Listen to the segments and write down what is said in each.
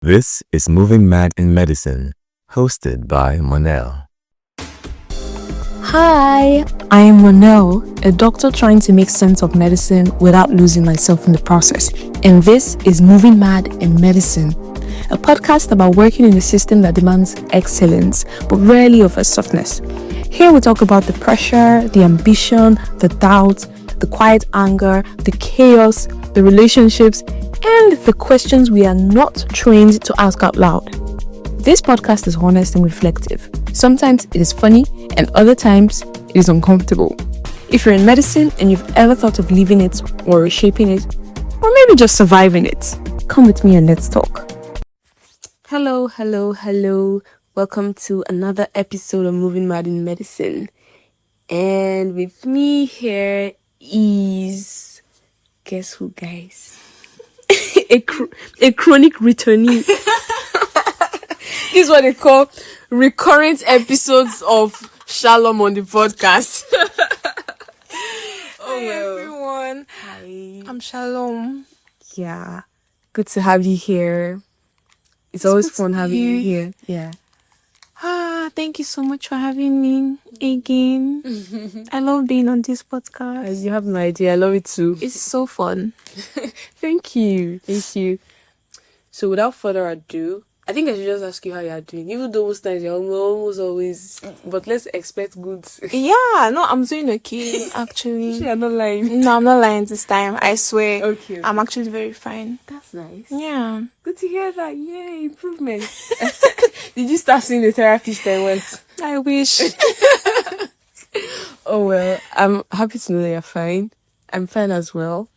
This is Moving Mad in Medicine, hosted by Monel. Hi, I am Monel, a doctor trying to make sense of medicine without losing myself in the process. And this is Moving Mad in Medicine, a podcast about working in a system that demands excellence, but rarely offers softness. Here we talk about the pressure, the ambition, the doubt, the quiet anger, the chaos, the relationships, and the questions we are not trained to ask out loud. This podcast is honest and reflective. Sometimes it is funny, and other times it is uncomfortable. If you're in medicine and you've ever thought of leaving it or reshaping it, or maybe just surviving it, come with me and let's talk. Hello. Welcome to another episode of Moving Mad in Medicine. And with me here is, guess who, guys? a chronic returnee. This is what they call recurrent episodes of Shalom on the podcast. Hi everyone. Hi. I'm Shalom. Yeah. Good to have you here. It's always fun having you here. Yeah. Thank you so much for having me again. I love being on this podcast. You have no idea. I love it too. It's so fun. Thank you. So without further ado, I think I should just ask you how you're doing. Even though most times you're almost always, but let's expect good. Yeah, no, I'm doing okay, actually. You're not lying. No, I'm not lying this time. I swear. Okay. I'm actually very fine. That's nice. Yeah. Good to hear that. Yay, improvement. Did you start seeing the therapist then once? I wish. Oh well, I'm happy to know that you're fine. I'm fine as well.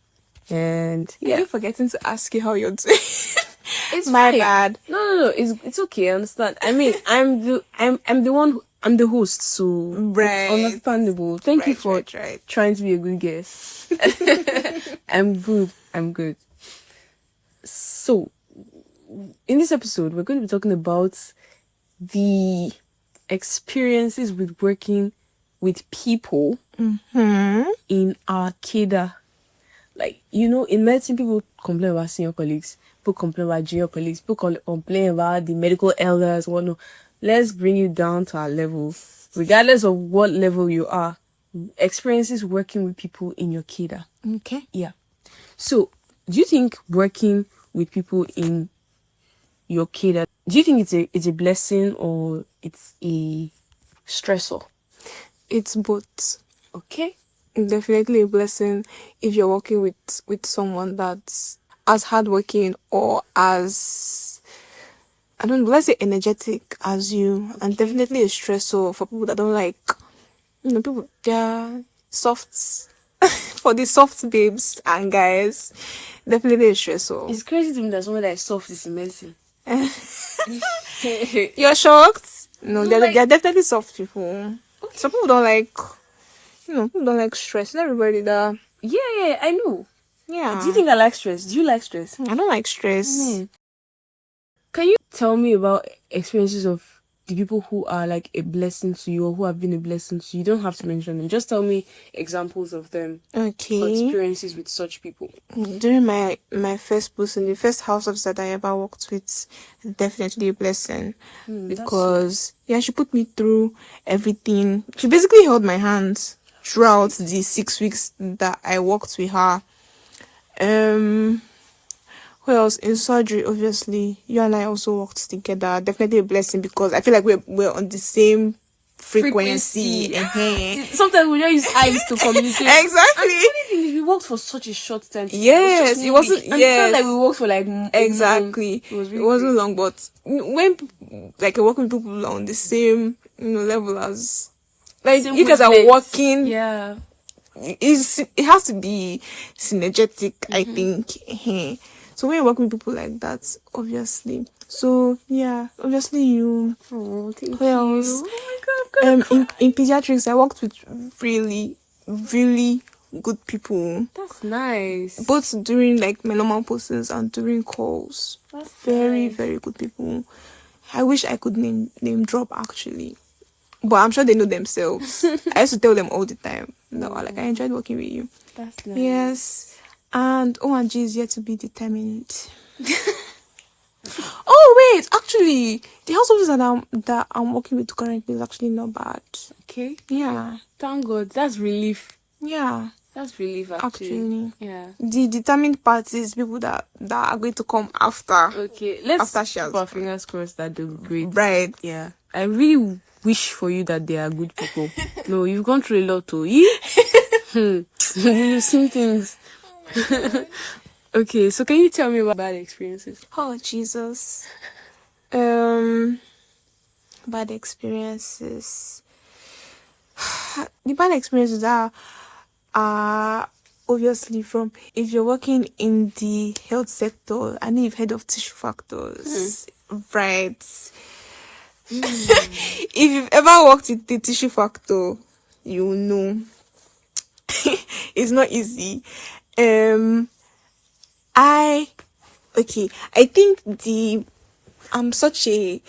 And Yeah. I keep forgetting to ask you how you're doing. it's My fine. bad. No. It's okay. I understand. I mean, I'm the host, so Right. it's understandable. Thank you for Right. trying to be a good guest. I'm good. So, in this episode, we're going to be talking about the experiences with working with people in our CADA. Like, in medicine, people complain about senior colleagues, people complain about junior colleagues, people complain about the medical elders. No, let's bring you down to our level. Regardless of what level you are, experiences working with people in your CADA. Okay. Yeah. So, do you think working with people in your CADA, do you think it's a blessing or it's a stressor? It's both. Okay. Definitely a blessing if you're working with someone that's as hardworking or as, I don't know, let's say energetic as you, and definitely a stressor for people that don't like, people, they're soft. For the soft babes and guys, definitely a stressor. It's crazy to me that someone that is soft is in medicine. You're shocked? No, No, they're definitely soft people. Okay. Some people don't like, people don't like stress. Not everybody that. Yeah, I know. Yeah. Do you think I like stress? Do you like stress? I don't like stress. Can you tell me about experiences of the people who are like a blessing to you or who have been a blessing to you? You don't have to mention them. Just tell me examples of them or Okay. experiences with such people. During my first person, the first house officer that I ever worked with, definitely a blessing. Because she put me through everything. She basically held my hands throughout the 6 weeks that I worked with her. Who else? In surgery, obviously, you and I also worked together. Definitely a blessing because I feel like we're on the same frequency. Sometimes we don't use eyes to communicate. Exactly. And the funny thing is, we worked for such a short time. Yes, it wasn't. And Yes, it felt like we worked for like exactly. It wasn't long, but when like you're working with people on the same level as like Same you guys are wavelength. working, Yeah. it has to be synergetic. I think. So when you're working with people like that, obviously. So yeah, obviously you. Oh, thank Who else? you. Oh my God. In pediatrics, I worked with really, really good people. That's nice. Both during like my normal postings and during calls. That's Very, nice. very good people. I wish I could name drop actually. But I'm sure they know themselves. I used to tell them all the time. No, like I enjoyed working with you. That's nice. Yes. And O&G is yet to be determined. Oh wait, actually, the house officer that I'm working with currently is actually not bad. Okay. Yeah, Thank God. That's relief. yeah. That's relief, actually. Actually, Yeah. the determined parties, people that are going to come after. Okay. Let's After she keep has our fingers crossed that they'll be great. Right. Yeah. I really wish for you that they are good people. No, you've gone through a lot too. You've seen things. Okay, so can you tell me about bad experiences? Oh Jesus. Bad experiences. The bad experiences are obviously from, if you're working in the health sector. I know you've heard of tissue factors, right? If you've ever worked with the tissue factor, you know it's not easy. I think I'm such a,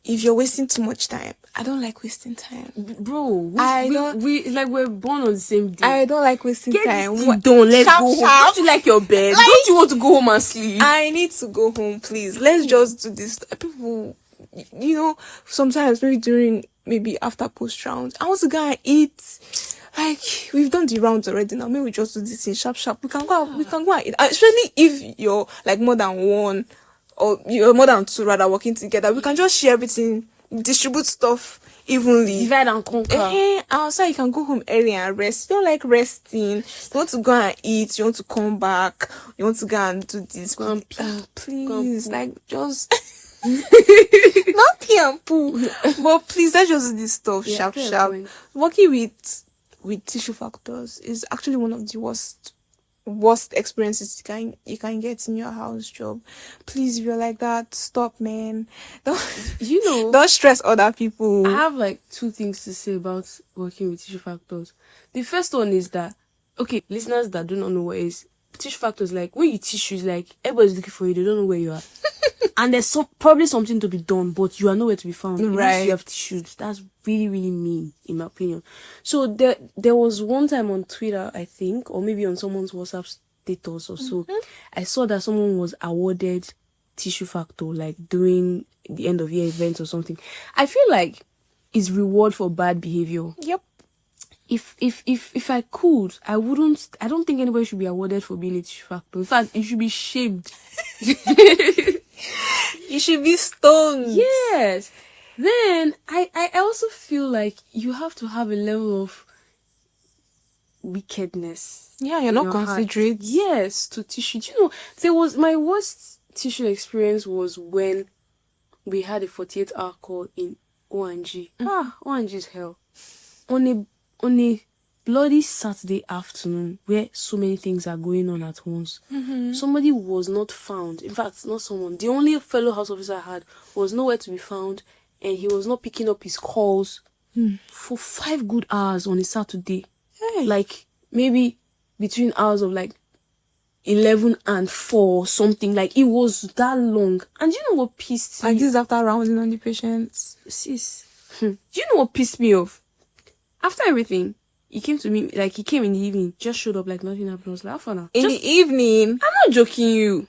if you're wasting too much time, I don't like wasting time. Bro, I don't- it's like we're born on the same day. I don't like wasting Get time. this thing done, let's Sharp, go home. sharp. Don't you like your bed? Don't you want to go home and sleep? I need to go home, please. Let's just do this. People, sometimes maybe during, maybe after post rounds, I want to go and eat. Like, we've done the rounds already now. Maybe we just do this in sharp. We can go and eat. Especially if you're like more than one, or you're more than two rather, working together. We can just share everything, distribute stuff evenly. Divide and conquer. Also, you can go home early and rest. You don't like resting. You want to go and eat. You want to come back. You want to go and do this. Go and pee. Please, like, just not pee and poo. But please, let's just do this stuff Yeah, sharp. point. Working with tissue factors is actually one of the worst experiences you can get in your house job. Please, if you're like that, stop, man. Don't stress other people. I have like two things to say about working with tissue factors. The first one is that, okay, listeners that do not know what is tissue factors, like when you tissue, it's like everybody's looking for you, they don't know where you are. And there's probably something to be done, but you are nowhere to be found. Unless you have tissues. That's really, really mean, in my opinion. So there was one time on Twitter, I think, or maybe on someone's WhatsApp status or so, I saw that someone was awarded tissue factor, like during the end of year event or something. I feel like it's reward for bad behavior. Yep. If I could, I don't think anybody should be awarded for being a tissue factor. In fact, you should be shamed. You should be stoned. Yes. Then I also feel like you have to have a level of wickedness. Yeah, you're in not your heart. considerate. Yes, to tissue. Do you know, my worst tissue experience was when we had a 48-hour call in ONG. ONG is hell. On a bloody Saturday afternoon where so many things are going on at once. Somebody was not found. In fact, not someone. The only fellow house officer I had was nowhere to be found, and he was not picking up his calls for 5 good hours on a Saturday. Hey. Like maybe between hours of like 11 and 4 or something. Like it was that long. And you know what pissed me? Like this after rounding on the patients. Sis. Do you know what pissed me off? After everything, he came to me, like he came in the evening, just showed up like nothing happened. I was like, how far now? In the evening. I'm not joking you.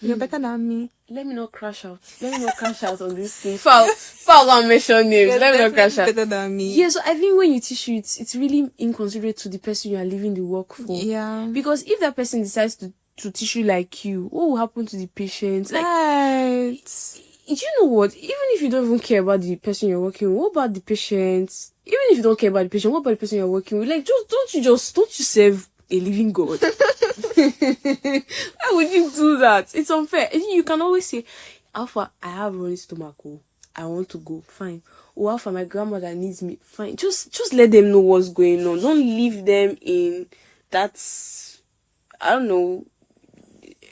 You're better than me. Let me not crash out. Let me not crash out on this thing. Foul and mention names. You're Let me not crash out. better than me. Yeah, so I think when you tissue, it's really inconsiderate to the person you are leaving the work for. Yeah. Because if that person decides to tissue like you, what will happen to the patient? Like, Right. you know what? Even if you don't even care about the person you're working with, what about the patient? Even if you don't care about the patient, what about the person you're working with? Like, don't you serve a living God? Why would you do that? It's unfair. You can always say, Alpha, I have running stomach. Oh, I want to go. Fine. Oh, Alpha, my grandmother needs me. Fine. Just let them know what's going on. Don't leave them in that. I don't know.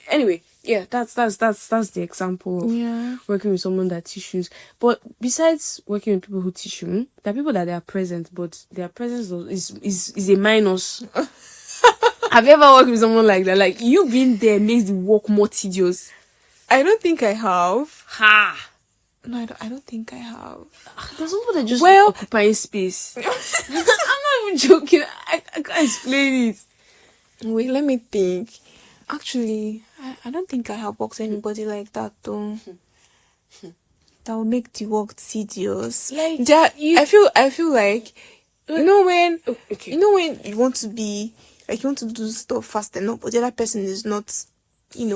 Anyway, yeah, that's the example of working with someone that tissues. But besides working with people who tissue, there are people that they are present, but their presence is a minus. Have you ever worked with someone like that? Like, you being there makes the work more tedious. I don't think I have. Ha! No, I don't think I have. There's someone that just occupying space. I'm not even joking. I can't explain it. Wait, let me think. Actually, I don't think I have worked anybody like that though. That will make the work tedious. Like, I feel like when okay. when you want to be like you want to do stuff fast enough, but the other person is not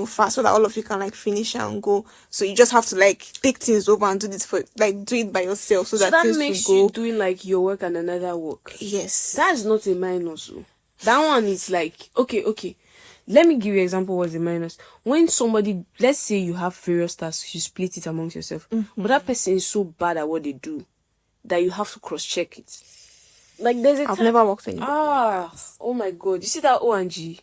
fast, so that all of you can like finish and go. So you just have to like take things over and do this for like do it by yourself so that that things makes will you go. doing like your work and another work. Yes. That's not a minus. Oh. That one is like, okay. Let me give you an example what's a minus. When somebody, let's say you have various tasks, you split it amongst yourself. But that person is so bad at what they do that you have to cross-check it. Like there's a I've never worked anybody. oh my God. You see that O and G?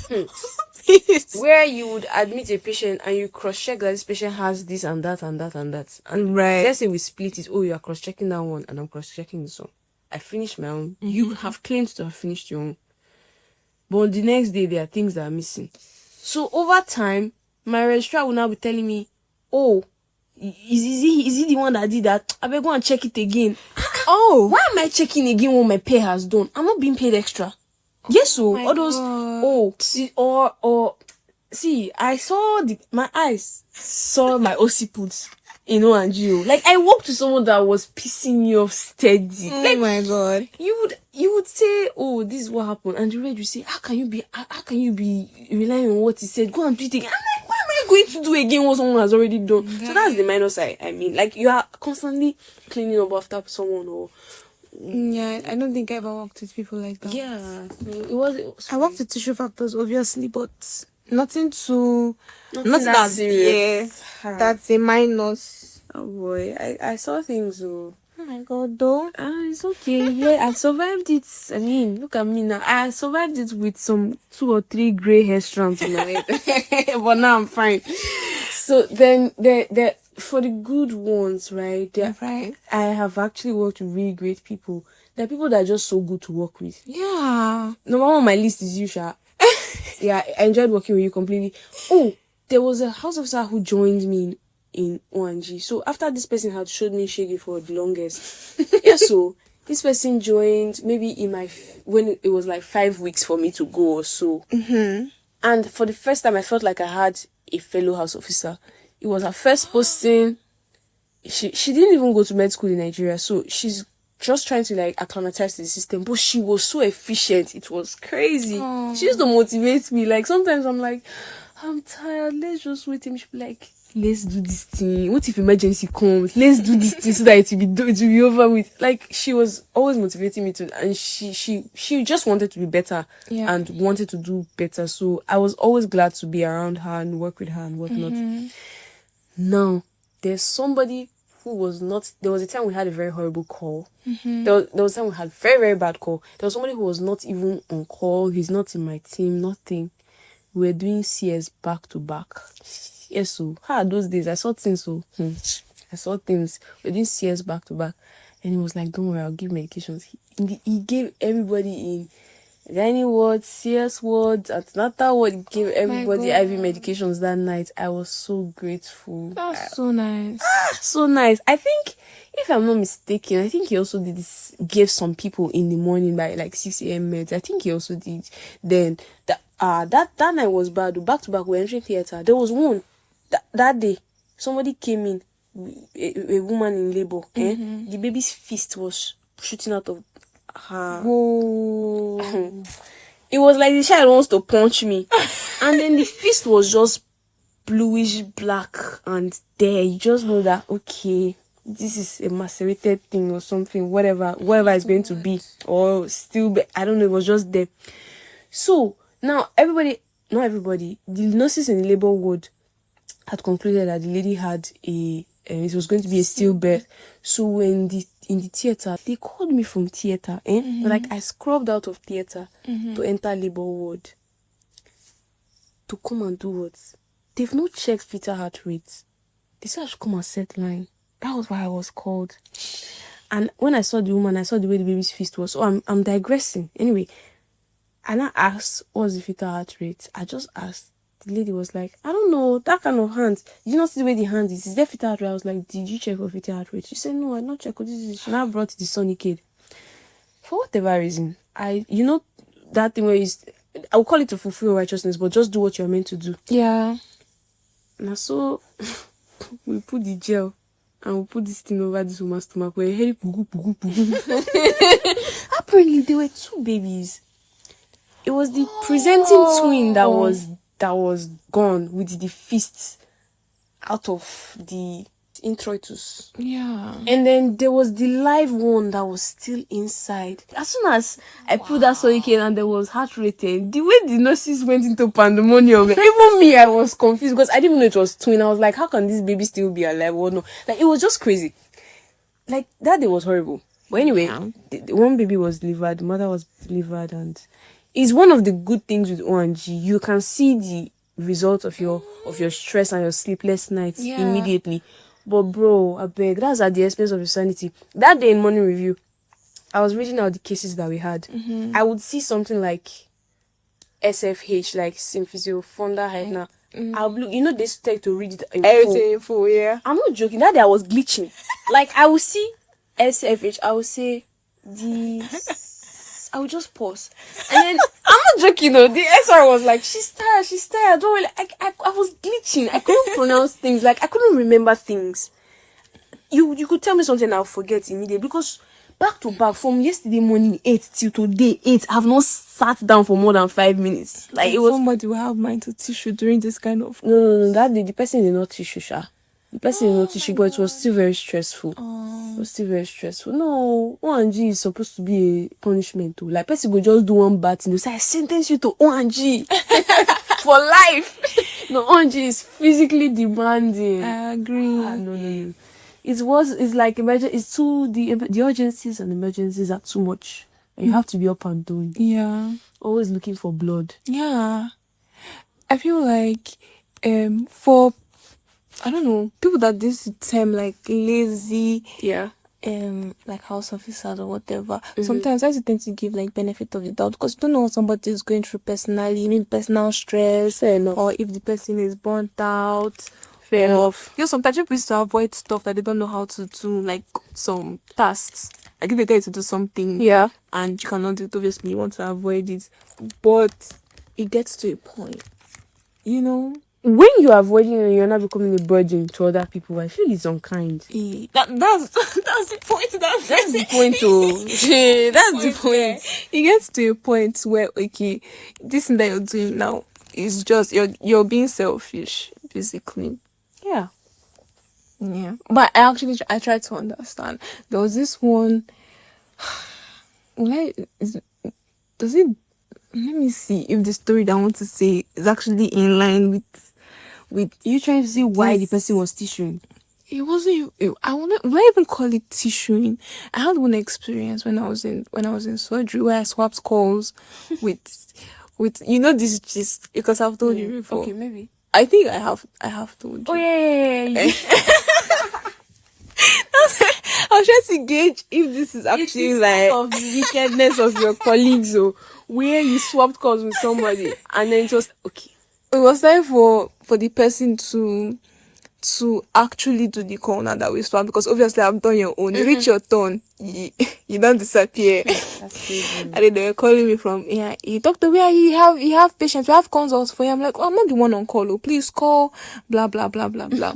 Please. Where you would admit a patient and you cross-check that this patient has this and that and that and that. And Right. let's say we split it. Oh, you are cross-checking that one and I'm cross-checking this one. I finished my own. You have claimed to have finished your own. But on the next day, there are things that are missing. So over time, my registrar will now be telling me, oh, is he the one that did that? I better go and check it again. Oh, Why am I checking again what my pay has done? I'm not being paid extra. Yes, so my all those God. or see, I saw my eyes saw my occiput in ONGO. Like I walked to someone that was pissing me off steady. Oh Like my God. you would say, oh, this is what happened, and the rest you say, how can you be relying on what he said? Go and do it again. I'm like, why am I going to do again what someone has already done? So that's the minus I mean, like you are constantly cleaning up after someone or Yeah, I don't think I ever worked with people like that. yeah. It was I worked with tissue factors, obviously, but nothing that that serious. Yeah, that's a minus. Oh boy, I saw things. Oh my God, though. It's okay. Yeah, I survived it. I mean, look at me now. I survived it with some 2 or 3 gray hair strands in my head, but now I'm fine. So then, the for the good ones, right? Right. I have actually worked with really great people. There are people that are just so good to work with. Yeah. Number 1 on my list is you, Sha. Yeah, I enjoyed working with you completely. Oh, there was a house officer who joined me in ONG. So after this person had showed me Shaggy for the longest, yeah, so this person joined maybe when it was like 5 weeks for me to go or so. And for the first time, I felt like I had a fellow house officer. It was her first posting. She didn't even go to med school in Nigeria, so she's just trying to like acclimatize to the system, but she was so efficient. It was crazy. She used to motivate me. Like sometimes I'm like, I'm tired, let's just wait. And she'll be like, let's do this thing. What if emergency comes? Let's do this thing so that it will be over with. Like she was always motivating me to, and she just wanted to be better and wanted to do better. So I was always glad to be around her and work with her and whatnot. Now there's somebody who was not. There was a time we had a very horrible call. There was a time we had very, very bad call. There was somebody who was not even on call. He's not in my team. Nothing. We were doing CS back to back. Yes, so those days I saw things. So I saw things. We were doing CS back to back, and he was like, "Don't worry, I'll give medications." He gave everybody in gynae wards, CS wards, antenatal ward. He gave everybody IV medications that night. I was so grateful. That's so nice. So nice. I think, if I'm not mistaken, I think he also did this, gave some people in the morning by like 6 a.m. meds. I think he also did. Then that night was bad. Back to back, we're entering theater. There was one that day. Somebody came in, a woman in labor. The baby's fist was shooting out of her. Whoa. It was like the child wants to punch me, and then the fist was just bluish black, and there you just know that okay, this is a macerated thing or something, whatever it's going to be, or still I don't know. It was just there. So now not everybody, the nurses in the labor ward had concluded that the lady had it was going to be a stillbirth. So when in the theater, they called me from theater, like I scrubbed out of theater to enter labor ward to come and do what? They've not checked fetal heart rate. They said I should come and set line. That was why I was called. And when I saw the woman, I saw the way the baby's fist was. So I'm digressing. Anyway, and I asked, what's the fetal heart rate? I just asked. The lady was like, I don't know, that kind of hand. Did you not see the way the hand is? Is there fetal heart rate? I was like, did you check for fetal heart rate? She said, no, I not check. She now brought the Sonic kid. For whatever reason, that thing where I will call it to fulfill righteousness, but just do what you're meant to do. Yeah. Now, so we put the gel and we put this thing over this woman's stomach. We're hearing pugu, pugu, pugu. Apparently, there were 2 babies. It was the presenting twin that was gone with the fist out of the introitus. Yeah. And then there was the live one that was still inside. As soon as I put that Soikin and there was heart rating, the way the nurses went into pandemonium, even me, I was confused because I didn't know it was twin. I was like, how can this baby still be alive or no? Like, it was just crazy. Like, that day was horrible. But anyway, the one baby was delivered, the mother was delivered, and it's one of the good things with ONG. You can see the result of your stress and your sleepless nights immediately. But bro, I beg, that's at the expense of your sanity. That day in morning review, I was reading out the cases that we had. I would see something like SFH, like Symphysio, Fonda, Heitner. I'll look, you know, they take to read it in Everything in full, yeah. I'm not joking. That day I was glitching. Like, I will see SFH, I will say I will just pause. And then, I'm not joking though, the SR was like, she's tired, don't worry. I was glitching. I couldn't pronounce things, like, I couldn't remember things. You could tell me something, I'll forget immediately, because back to back, from yesterday morning 8 till today 8, I've not sat down for more than 5 minutes. Like, it was... Somebody will have mind to tissue during this kind of... No, that day, the person did not tissue, Sha. The person did not tissue, but it was still very stressful. It was still very stressful. No, ONG is supposed to be a punishment too. Like, person go just do one bad thing, they say, I sentence you to ONG for life. No, ONG is physically demanding. I agree. No. It's like it's too, the urgencies and emergencies are too much. And you have to be up and doing. Yeah. Always looking for blood. Yeah. I feel like for, I don't know, people that this term like lazy, Yeah. like house officers or whatever, sometimes I tend to give like benefit of the doubt because you don't know what somebody is going through personally. You need personal stress, or if the person is burnt out. Fair enough. You know, sometimes people used to avoid stuff that they don't know how to do, like some tasks. Like if they tell you to do something, Yeah. and you cannot do it, obviously you want to avoid it. But it gets to a point, you know. When you're avoiding and you're not becoming a burden to other people, I feel it's unkind. That's the point. That's the point, oh. That's the point. It gets to a point where, okay, this thing that you're doing now is just you're being selfish, basically. Yeah. Yeah. But I tried to understand. There was this one. Does it? Let me see if the story that I want to say is actually in line with You trying to see why the this. person was tissuing? It wasn't. Will I even call it tissuing? I had one experience when I was in surgery where I swapped calls with you know this gist because I've told you before. Okay, maybe. I think I have told you. Oh yeah. I was trying to gauge if this is actually like of the wickedness of your colleagues, or where you swapped calls with somebody and then it was okay. it was time for the person to actually do the call now that we swap, because obviously I've done your own. You reach your turn, you don't disappear. That's crazy. And then they were calling me from doctor, where you have patients, we have consults for you. I'm like, I'm not the one on call. Oh, please call blah blah blah blah blah.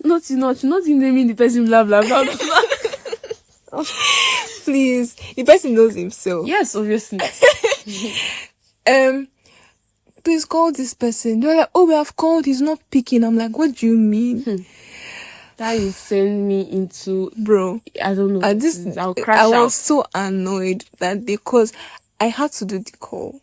Not naming the person blah blah blah. Please, the person knows himself. Yes, obviously. Please call this person. They're like, oh, we have called, he's not picking. I'm like, what do you mean? That will send me into, Bro, I don't know. I'll crash I out. was so annoyed that because I had to do the call.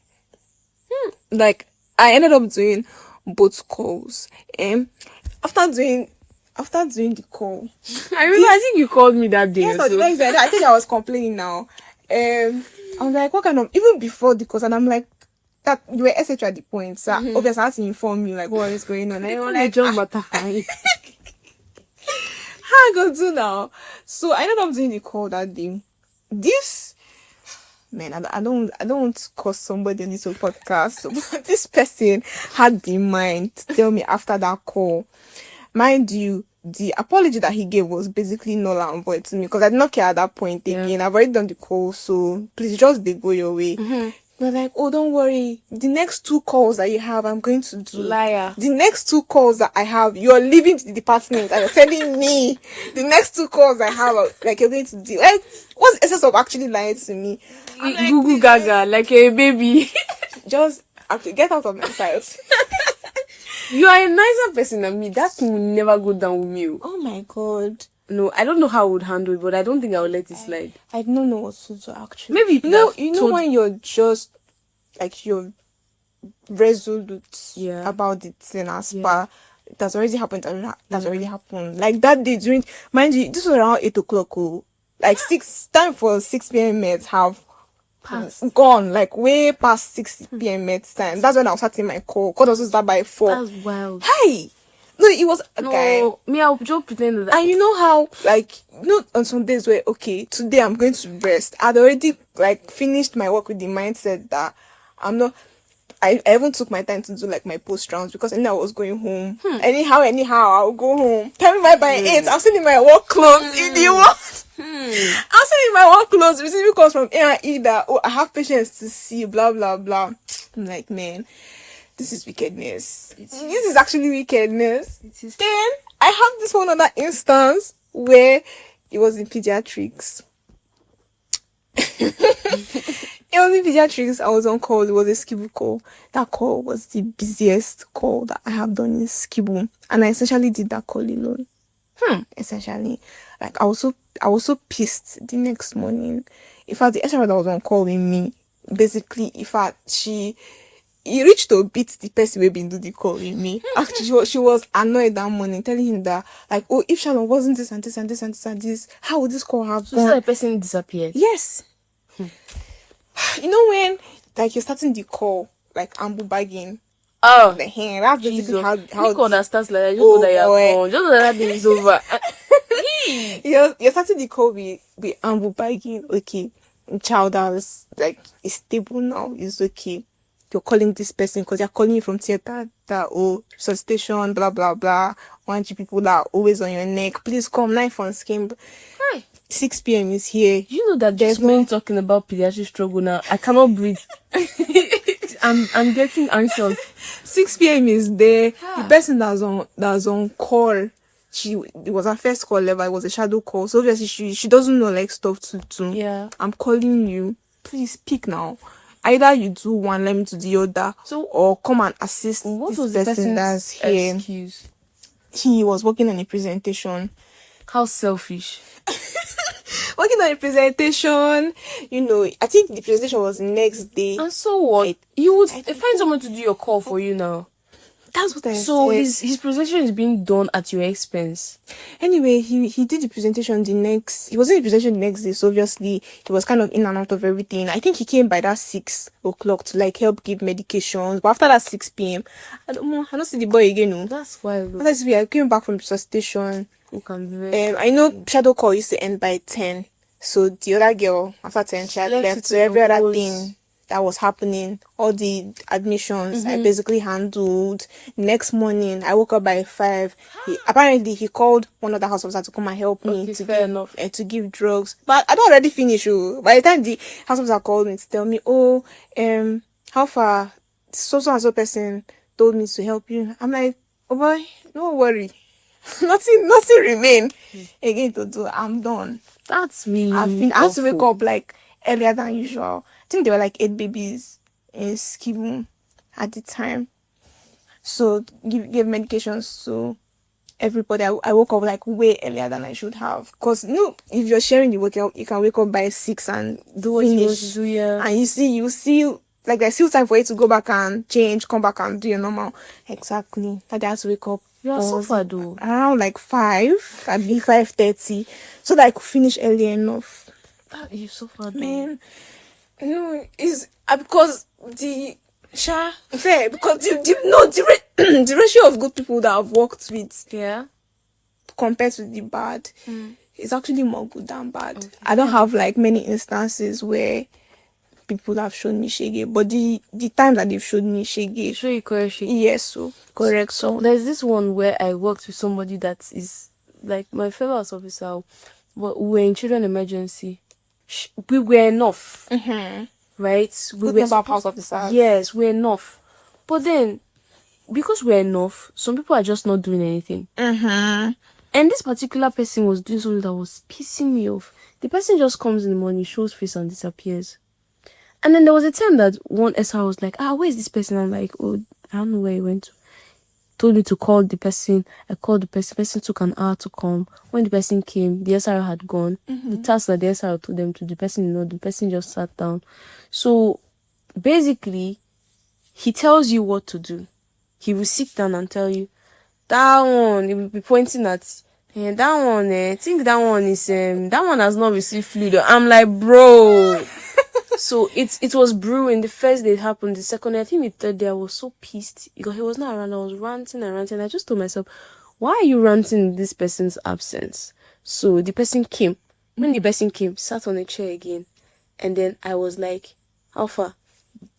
Like, I ended up doing both calls. After doing the call, I remember, I think you called me that day. yes, or so. I think I was complaining now. I'm like, what kind of, even before the calls, and I'm like, that you were etc at the point. So obviously I had to inform you like what is going on. And I'm like, John Butterfly. how I gonna do now? So I ended up doing the call that day. This man, I don't want to cause somebody on this whole podcast. But this person had the mind to tell me after that call. Mind you, the apology that he gave was basically null and void to me because I did not care at that point again. I've already done the call, so please just go your way. We're like, oh, don't worry. The next 2 calls that you have, I'm going to do. Liar. The next 2 calls that I have, you're leaving the department and you're telling me the next 2 calls I have, like, you're going to do. Like, what's the essence of actually lying to me? I'm like, Google Gaga, like a baby. just actually get out of my sight. You are a nicer person than me. That thing will never go down with me. Oh my god. No, I don't know how I would handle it, but I don't think I would let it slide. I don't know what to do actually. Maybe you know when you're just like you're resolute about the thing as per that's already happened. That's already happened. Like that day during, mind you, this was around 8 o'clock. Oh, like 6 for 6 p.m. meds have gone, like way past 6 p.m. meds time. That's when I was starting my call. Call was start by 4. That's wild. Hi. No, it was a guy. Me, I'll just pretend that. And you know how, like, on some days where, okay, today I'm going to rest. I'd already, like, finished my work with the mindset that I'm not. I even took my time to do, like, my post rounds because I knew I was going home. Anyhow, I'll go home. Tell me by 8. I'm still in my work clothes. In the work. I'm still in my work clothes, receiving calls from A&E that, oh, I have patients to see, blah, blah, blah. I'm like, man. This is wickedness. This is actually wickedness. Then I have this one other instance where it was in pediatrics. It was in pediatrics. I was on call. It was a Skibu call. That call was the busiest call that I have done in Skibu, and I essentially did that call alone. Essentially, like I was so pissed the next morning. In fact, the HR that was on call with me, basically, in fact, he reached to beat the person who been do the call with me. Actually, she was annoyed that morning, telling him that, like, oh, if Shalom wasn't this and this and this and this and this, how would this call have gone? So the person disappeared? Yes. You know when, like, you're starting the call, like, ambu bagging. Oh, the hand. That's basically how call that starts like that. Just know that you're gone. Just know that thing is over. You're starting the call with ambu bagging. Okay, child is like is stable now. It's okay. You're calling this person because you're calling from theater that resuscitation, blah blah blah. 1G people that are always on your neck. Please come, knife on skin. Hi. 6 p.m. is here. You know that there's men talking about pediatric struggle now. I cannot breathe. I'm getting anxious. 6 p.m. is there. The person that's on call, it was her first call ever. It was a shadow call. So obviously she doesn't know like stuff to. Yeah. I'm calling you. Please pick now. Either you do one, let me do the other. So or come and assist what this was the person that's here. Excuse. He was working on a presentation. How selfish. Working on a presentation, I think the presentation was next day. And so what? You would find someone to do your call for you now. That's what I said. So his presentation is being done at your expense. Anyway, he did the presentation he was in the presentation the next day, so obviously he was kind of in and out of everything. I think he came by that 6 o'clock to like help give medications. But after that 6 p.m., I don't see the boy again. No. That's wild. After I came back from the station. Who can be very I know shadow call used to end by 10. So the other girl after 10 she had left. So every other thing that was happening, all the admissions, I basically handled. Next morning, I woke up by 5. Apparently, he called one of the house officers to come and help me to give drugs. But I don't already finish. By the time the house officer called me to tell me, how far so and so person told me to help you. I'm like, oh boy, don't worry. nothing remain again to do. I'm done. That's me. I had to wake up like earlier than usual. I think there were like 8 babies in Skibu at the time. So give medications to everybody. I woke up like way earlier than I should have. Because if you're sharing the work, you can wake up by 6 and do what you want to do, yeah. And you see like there's still time for you to go back and change, come back and do your normal. Exactly. That I had to wake up. You are so far though. Around like 5, I'd be 5:30. So that I could finish early enough. You so far though. Man. It's because the the ratio of good people that I've worked with, compared to the bad, is actually more good than bad. Okay. I don't have like many instances where people have shown me shege, but the time that they've shown me shege, show you correct shege. Yes, so correct. So there's this one where I worked with somebody that is like my fellow house officer, but we were in children emergency. We were enough. right? Good number of house officers. Yes, we're enough. But then, because we're enough, some people are just not doing anything. Mm-hmm. And this particular person was doing something that was pissing me off. The person just comes in the morning, shows face, and disappears. And then there was a time that one SR was like, where is this person? I'm like, oh, I don't know where he went to. Told me to call the person. I called the person. The person took an hour to come. When the person came, the SR had gone. The task that the SR told them to, the person, the person just sat down. So basically, he tells you what to do. He will sit down and tell you, that one, he will be pointing at, that one, I think that one is, that one has not received fluid. I'm like, bro. So it was brewing. The first day it happened. The second day, I think the third day, I was so pissed because he was not around. I was ranting and ranting. I just told myself, why are you ranting in this person's absence? So the person came. When the person came, sat on a chair again. And then I was like, Alpha,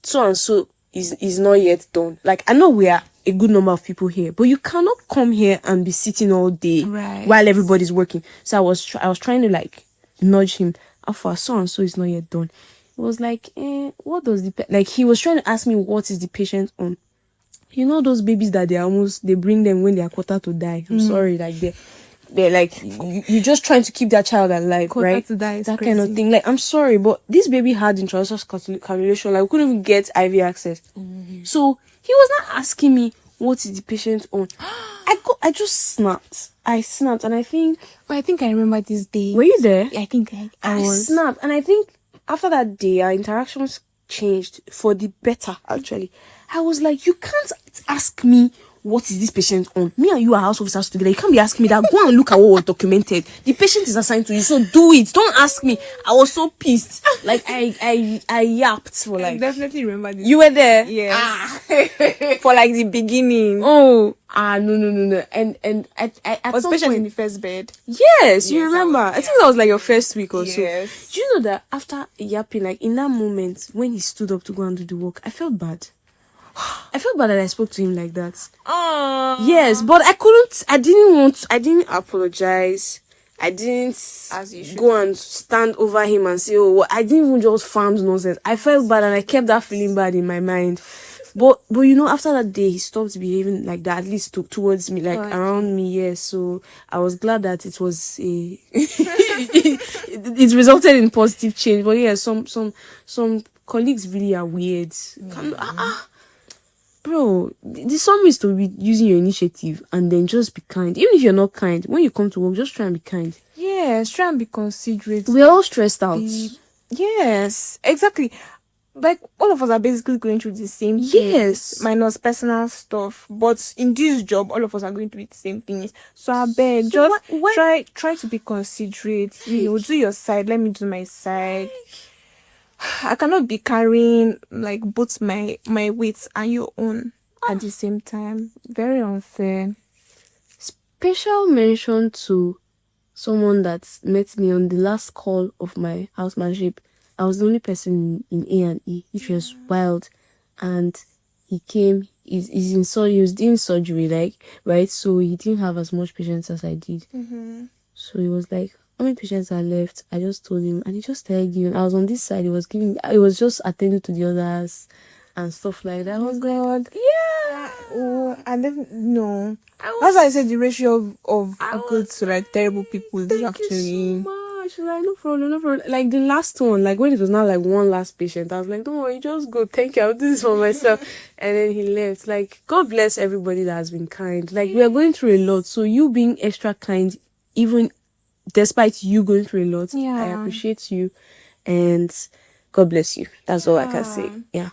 so and so is not yet done. Like, I know we are a good number of people here, but you cannot come here and be sitting all day while everybody's working. So I was trying to like nudge him. Alpha, so and so is not yet done. It was like, what does like he was trying to ask me what is the patient on. You know those babies that they bring them when they are quarter to die. I'm sorry, like they're like you're just trying to keep that child alive, Quarter right? to die is that crazy. kind of thing. Like, I'm sorry, but this baby had intravenous cannulation. Like, we couldn't even get IV access. So he was not asking me what is the patient on. I just snapped. I snapped, and I think. Well, I think I remember this day. Were you there? I think I was. Snapped, and I think after that day, our interactions changed for the better. Actually, I was like, you can't ask me what is this patient on. Me and you are house officers together. You can't be asking me that. Go and look at what was documented. The patient is assigned to you, so do it. Don't ask me. I was so pissed. Like I yapped for like. I definitely remember this. You were there. Yes. For like the beginning. No. And I at Was some patient point, in the first bed? yes, you Yes, remember. I think that was like your first week or so. Yes. Do you know that after yapping, like in that moment when he stood up to go and do the work, I felt bad. I felt bad that I spoke to him like that. Yes, but I didn't apologize. I didn't As you should. go and stand over him and say, oh, I didn't even just farm nonsense. I felt bad and I kept that feeling bad in my mind. But you know, after that day, he stopped behaving like that, at least towards me, like around me, yes. So I was glad that it was it resulted in positive change. But yeah, some colleagues really are weird. Bro, the sum is to be using your initiative and then just be kind. Even if you're not kind, when you come to work, just try and be kind. Yes, try and be considerate. We're all stressed out. Yes, exactly. Like, all of us are basically going through the same Yes. things, minus personal stuff. But in this job, all of us are going through the same things. So I beg, just try to be considerate. You know, do your side. Let me do my side. I cannot be carrying like both my weights and your own at the same time. Very unfair. Special mention to someone that met me on the last call of my housemanship. I was the only person in A&E, which was wild. And he came, he was doing surgery, like, right? So he didn't have as much patience as I did. So he was like, how many patients are left? I just told him, and he just started giving. I was on this side, he was just attending to the others and stuff like that. I was God. yeah. Oh, I didn't know. That's why I said the ratio of good to like terrible people is actually. Like, no problem. Like the last one, like when it was now like one last patient, I was like, don't worry, just go. Thank you. I'll do this for myself. And then he left. Like, God bless everybody that has been kind. Like, we are going through a lot. So you being extra kind, even despite you going through a lot, Yeah. I appreciate you. And God bless you. That's all I can say. Yeah.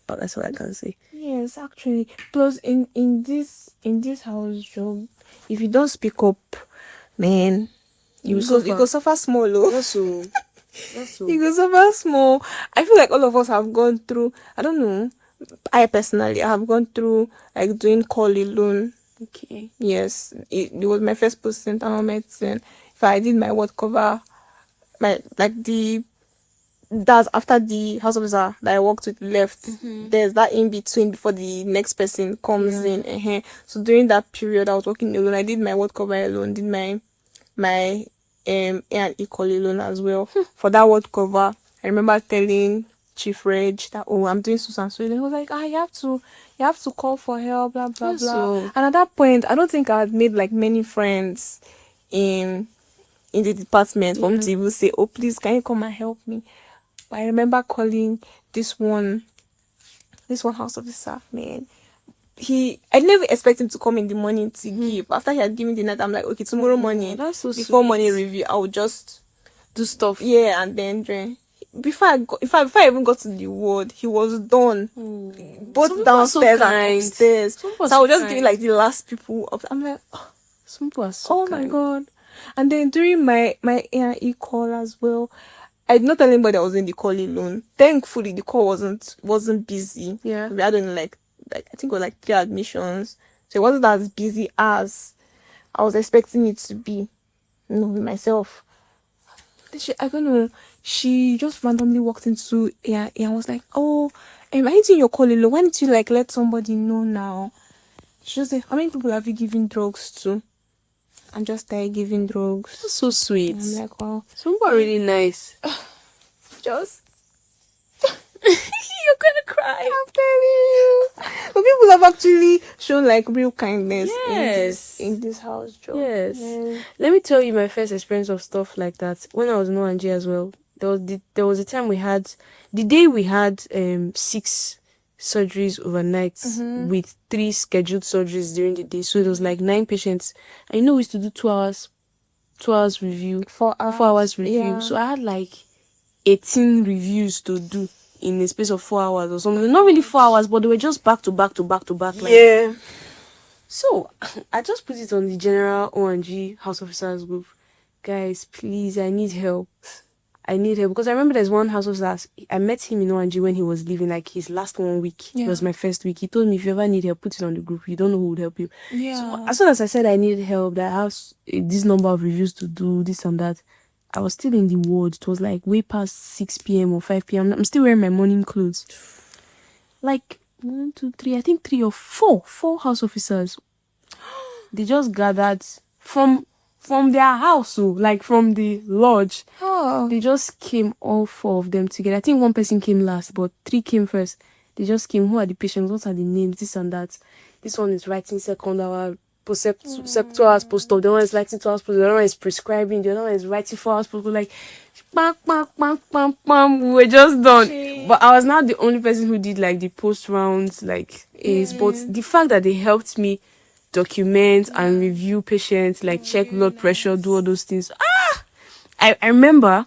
But that's all I can say. Yes, actually. Plus, in this house job, if you don't speak up, man, you go suffer small. Oh. That's so. You go suffer small. I feel like all of us have gone through. I don't know. I personally have gone through like doing call alone. Okay. Yes, it was my first post in internal medicine. If I did my word cover, that's after the house officer that I worked with left. There's that in between before the next person comes in. So during that period, I was working alone. I did my word cover alone. Did my A&E call alone as well. For that word cover, I remember telling Chief Reg that, oh, I'm doing so and so. And he was like, you have to call for help, blah blah Yes, blah. so- And at that point, I don't think I had made like many friends in the department for me to even say, oh, please, can you come and help me? But I remember calling this one house officer, man. I never expect him to come in the morning to give. After he had given the night, I'm like, okay, tomorrow morning, that's so before sweet. morning review, I will just Do stuff. yeah, and then before I even got to the ward, he was done. Some Both people are downstairs so and kind. upstairs. Some people are So I was so just kind. giving like the last people up. I'm like, Some people are so oh my kind. god. And then during my A&E call as well, I did not tell anybody I was in the call alone. Thankfully, the call wasn't busy. Yeah. We had only like I think it was like 3 admissions, so it wasn't as busy as I was expecting it to be. With myself. I don't know. She just randomly walked into and was like, "Oh, I need your call alone. Why don't you like let somebody know now?" She just said, "How many people have you given drugs to?" I'm just started giving drugs. That's so sweet. I'm like, wow. Some people are really nice. Just You're gonna cry. I'm telling you. But people have actually shown like real kindness Yes. in this house job. Yes. Yeah. Let me tell you my first experience of stuff like that. When I was in ONG as well, there was a time the day we had 6 surgeries overnight with 3 scheduled surgeries during the day. So it was like 9 patients. I know we used to do 2 hours review, 4 hours review. Yeah. So I had like 18 reviews to do in a space of 4 hours or something. Not really 4 hours, but they were just back to back to back to back. Like, Yeah. so I just put it on the general ONG house officers group. Guys, please, I need help. Because I remember there's one house officer. I met him in ONG when he was leaving, like his last 1 week. Yeah. It was my first week. He told me, if you ever need help, put it on the group. You don't know who would help you. Yeah. So as soon as I said I needed help, that I have this number of reviews to do, this and that, I was still in the ward. It was like way past 6 p.m. or 5 p.m. I'm still wearing my morning clothes. Like 1, 2, 3, I think 3 or 4 house officers. They just gathered from their house, so like from the lodge. Oh. They just came, all 4 of them together. I think 1 person came last, but 3 came first. They just came. Who are the patients? What are the names? This and that. This one is writing second hour, 2 hours post-op. The one is writing 2 hours post-op. The other one is prescribing. The other one is writing 4 hours post-op. Like, bang, bang, bang, bang, bang. We were just done. Jeez. But I was not the only person who did like the post rounds, like is. But the fact that they helped me document and review patients, like check blood pressure, do all those things. I remember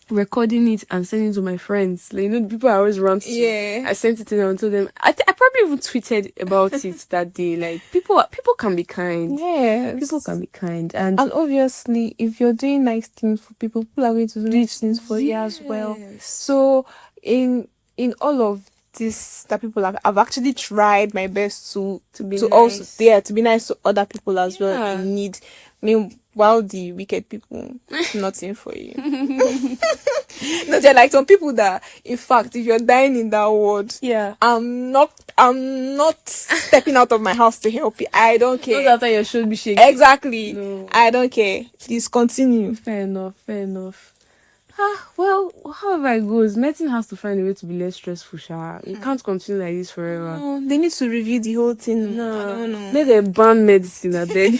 recording it and sending it to my friends. Like, people I always run to. Yeah. I sent it to them and told them. I probably even tweeted about it that day. Like, people can be kind. Yes. People can be kind, and obviously, if you're doing nice things for people are going to do nice things for you as well. So in all of this that people I've actually tried my best to be also nice. to be nice to other people as well Yeah. in need. While the wicked people nothing for you. No, they're like some people that, in fact, if you're dying in that ward, yeah. I'm not stepping out of my house to help you. I don't care. Not after your should be shaking. Exactly. No. I don't care. Please continue. Fair enough. Well, however it goes, medicine has to find a way to be less stressful, Sha. You can't continue like this forever. No, they need to review the whole thing. No. Make them ban medicine, I beg.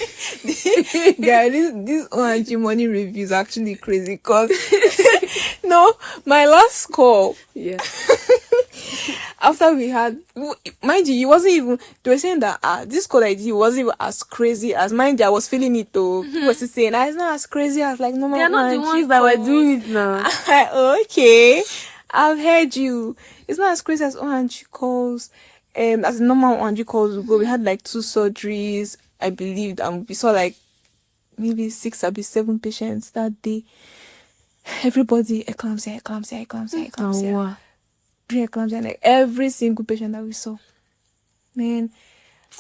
Yeah, this ONG money review is actually crazy because no, my last call Yeah. after we had, mind you, he wasn't even, they were saying that this call I did wasn't even as crazy as, mind you, I was feeling it though. He was saying it's not as crazy as like normal. They're not the ONG ones that were calls. doing it now. Okay, I've heard you. It's not as crazy as ONG calls. As normal ONG calls would go, we had like 2 surgeries, I believed, and we saw like maybe 6 or 7 patients that day. Everybody eclampsia. Wow. Pre-eclampsia, like every single patient that we saw. Man,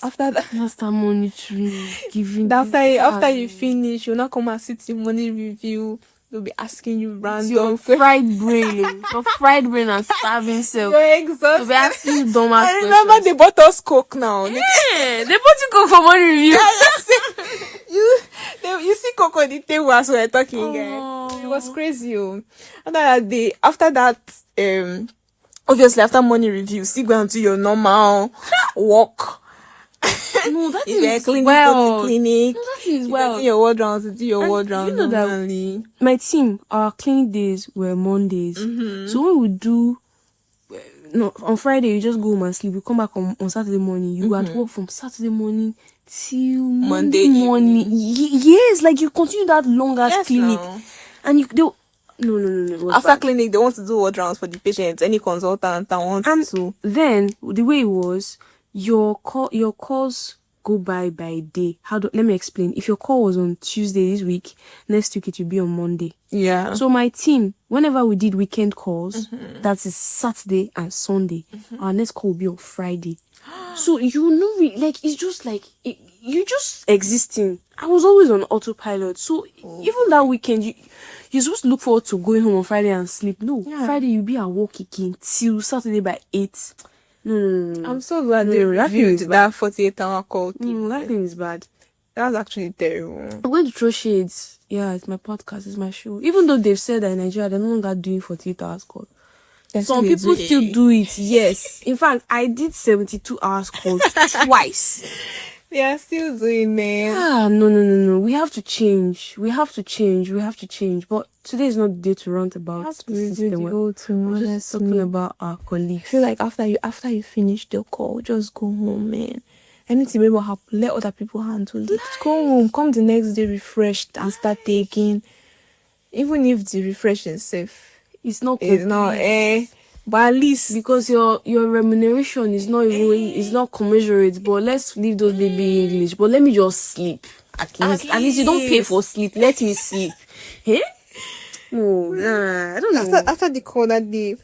after that, Just start monitoring, giving. after you finish, you'll not come and sit in money review. They'll be asking you random your fried brain, your fried brain and starving self. You're exhausted. They'll be asking you dumbass I questions. remember they bought us Coke now. Yeah, they bought you Coke for money review. You see Coke on the table as we're talking, Oh. It was crazy. After that, Obviously, after morning review, still go and do your normal work. No, that If you're a is clinic, go well. to clinic. No, that is If well. you're doing your ward rounds, do your And ward you rounds know that normally. My team, our clinic days were Mondays. So when we do, no, on Friday you just go home and sleep. You come back on Saturday morning. You go at work from Saturday morning till Monday morning. Yes, like you continue that long ass clinic, No. and you do. No. It was After bad. clinic, they want to do ward rounds for the patients. Any consultant that wants to. Then the way it was, your calls go by day. Let me explain. If your call was on Tuesday this week, next week it will be on Monday. Yeah. So my team, whenever we did weekend calls, that is Saturday and Sunday, our next call will be on Friday. So you know, like it's just like you just existing. I was always on autopilot. So even that weekend, you're supposed to look forward to going home on Friday and sleep. No, Friday you'll be at work again till Saturday by 8. No. I'm so glad they that thing reviewed is that 48-hour call. That thing is bad. That was actually terrible. I'm going to throw shades. Yeah, it's my podcast, it's my show. Even though they've said that in Nigeria they're no longer doing 48 hours call. Some people still do it, yes. In fact, I did 72 hours call twice. They are still doing it. No. We have to change. But today is not the day to rant about the system. We're just talking about our colleagues. I feel like after you finish the call, just go home, man. Anything maybe happen, let other people handle it. Go home, come the next day refreshed and start taking. Even if the refresh is safe, it's not but at least because your remuneration is not even is not commensurate. But let's leave those baby English. But let me just sleep at least you don't pay for sleep. Let me sleep. Hey? No, I don't know. After the call that day,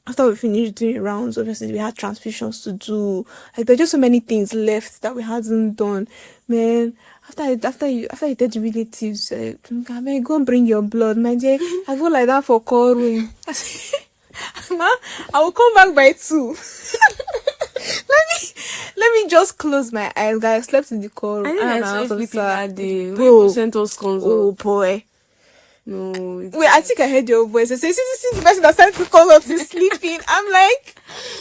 after we finished doing rounds, obviously we had transfusions to do. Like there's just so many things left that we hadn't done, man. After you tell the relatives, man, go and bring your blood, my dear. I go like that for call room. Ma, I will come back by 2. let me just close my eyes, guys. I slept in the call room. I think I saw that day. Bro, sent us consult. Oh boy. No. Wait, I think I heard your voice. I say, see the person that started to call us is sleeping. I'm like,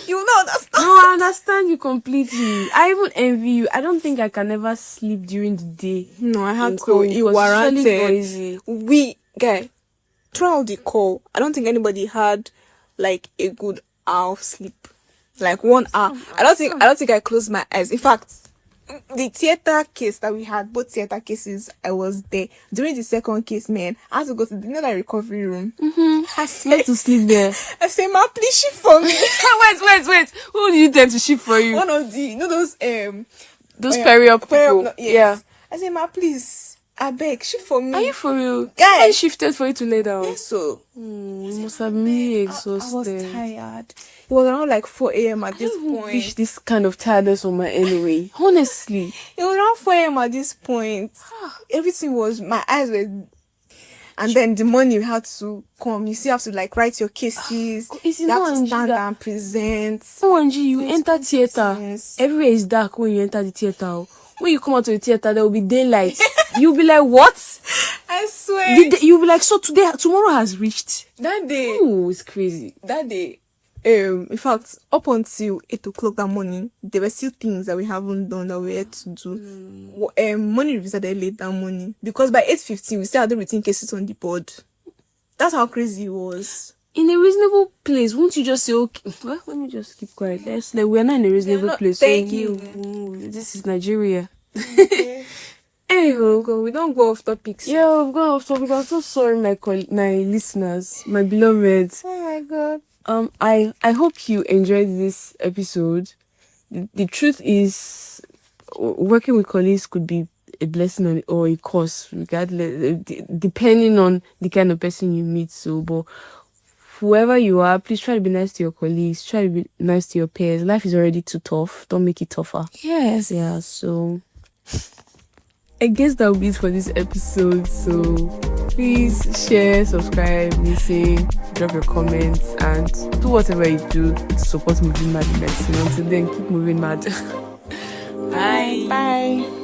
you will not understand. No, I understand you completely. I even envy you. I don't think I can ever sleep during the day. No, I had to. Call. It was warranted. Noisy. Throughout the call, I don't think anybody had like a good hour of sleep. Like 1 hour. I don't think I closed my eyes. In fact, the theater case that we had, both theater cases, I was there. During the second case, man, I had to go to the recovery room. I said to sleep there. I said, ma, please shift for me. Wait. Who did you tell to shift for you? One of the, those peri-op people. No, yes. Yeah. I said, ma, please, I beg, shift for me. Are you for real? Guys, I shifted for you to lay down. Yes, so. You must have been really exhausted. I was tired. It was around like 4 a.m. at this point. I wish this kind of tiredness on my anyway. Honestly. It was around 4 a.m. at this point. Everything was, my eyes were, and then the morning you had to come. You still have to like write your cases. You have to stand and present. ONG, you enter theater. Yes. Everywhere is dark when you enter the theater. When you come out to the theater, there will be daylight. You'll be like, what? I swear. You'll be like, so tomorrow has reached. That day. Oh, it's crazy. That day. In fact, up until 8 o'clock that morning, there were still things that we haven't done that we had to do. Morning reviews are late that morning. Because by 8:15, we still had the routine cases on the board. That's how crazy it was. In a reasonable place, won't you just say, okay, well, let me just keep quiet. We're not in a reasonable place. Thank you. This is Nigeria. Okay. Anyway, we don't go off topics. Yeah, we've gone off topic. I'm so sorry, my listeners, my beloveds. Oh my God. I hope you enjoyed this episode. The truth is, working with colleagues could be a blessing or a curse, regardless, depending on the kind of person you meet. So, but whoever you are, please try to be nice to your colleagues. Try to be nice to your peers. Life is already too tough. Don't make it tougher. Yes. Yeah. So, I guess that will be it for this episode. So, please share, subscribe, listen, drop your comments, and do whatever you do to support Moving Mad Medicine. Until then, keep moving mad. Bye. Bye.